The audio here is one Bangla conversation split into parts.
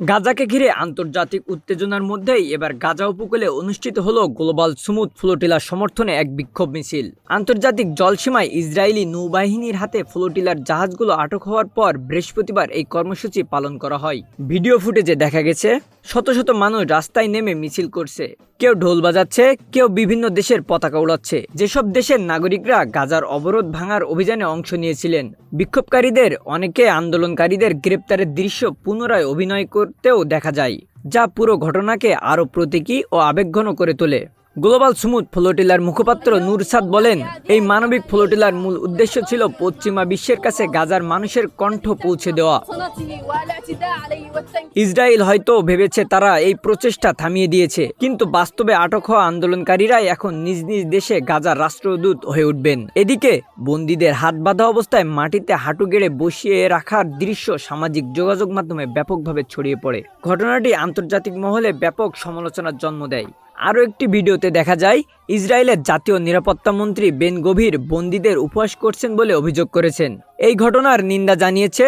গাজাকে ঘিরে আন্তর্জাতিক উত্তেজনার মধ্যেই এবার গাজা উপকূলে অনুষ্ঠিত হলো গ্লোবাল স্মুথ ফ্লোটিলার সমর্থনে এক বিক্ষোভ মিছিল। আন্তর্জাতিক জলসীমায় ইসরায়েলি নৌবাহিনীর হাতে ফ্লোটিলার জাহাজগুলো আটক হওয়ার পর বৃহস্পতিবার এই কর্মসূচি পালন করা হয়। ভিডিও ফুটেজে দেখা গেছে শত শত মানুষ রাস্তায় নেমে মিছিল করছে, কেউ ঢোল বাজাচ্ছে, কেউ বিভিন্ন দেশের পতাকা উড়াচ্ছে। যেসব দেশের নাগরিকরা গাজার অবরোধ ভাঙার অভিযানে অংশ নিয়েছিলেন, বিক্ষোভকারীদের অনেকে আন্দোলনকারীদের গ্রেপ্তারের দৃশ্য পুনরায় অভিনয় করতেও দেখা যায়, যা পুরো ঘটনাকে আরও প্রতীকী ও আবেগঘন করে তোলে। গ্লোবাল স্মুথ ফ্লোটিলার মুখপাত্র নূর সাদ বলেন, এই মানবিক ফ্লোটিলার মূল উদ্দেশ্য ছিল পশ্চিমা বিশ্বের কাছে গাজার মানুষের কণ্ঠ পৌঁছে দেওয়া। ইসরায়েল হয়তো ভেবেছে তারা এই প্রচেষ্টা থামিয়ে দিয়েছে, কিন্তু বাস্তবে আটক হওয়া আন্দোলনকারীরাই এখন নিজ নিজ দেশে গাজার রাষ্ট্রদূত হয়ে উঠবেন। এদিকে বন্দীদের হাত বাঁধা অবস্থায় মাটিতে হাঁটু গেড়ে বসিয়ে রাখার দৃশ্য সামাজিক যোগাযোগ মাধ্যমে ব্যাপকভাবে ছড়িয়ে পড়ে। ঘটনাটি আন্তর্জাতিক মহলে ব্যাপক সমালোচনার জন্ম দেয়। আরও একটি ভিডিওতে দেখা যায় ইসরায়েলের জাতীয় নিরাপত্তা মন্ত্রী বেন গভির বন্দীদের উপহাস করছেন বলে অভিযোগ করেছেন। এই ঘটনার নিন্দা জানিয়েছে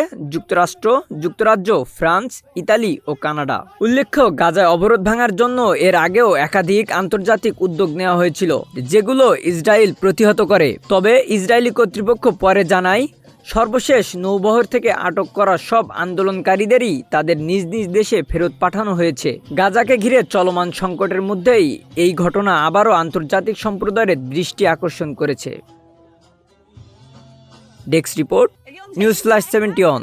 যুক্তরাজ্য, ফ্রান্স, ইতালি ও কানাডা। উল্লেখ্য, গাজায় অবরোধ ভাঙার জন্য এর আগেও একাধিক আন্তর্জাতিক উদ্যোগ নেওয়া হয়েছিল, যেগুলো ইসরায়েল প্রতিহত করে। তবে ইসরায়েলি কর্তৃপক্ষ পরে জানায়, সর্বশেষ নৌবহর থেকে আটক করা সব আন্দোলনকারীদেরই তাদের নিজ নিজ দেশে ফেরত পাঠানো হয়েছে। গাজাকে ঘিরে চলমান সংকটের মধ্যেই এই ঘটনা আবারও আন্তর্জাতিক সম্প্রদায়ের দৃষ্টি আকর্ষণ করেছে। Desk report, news flash 71।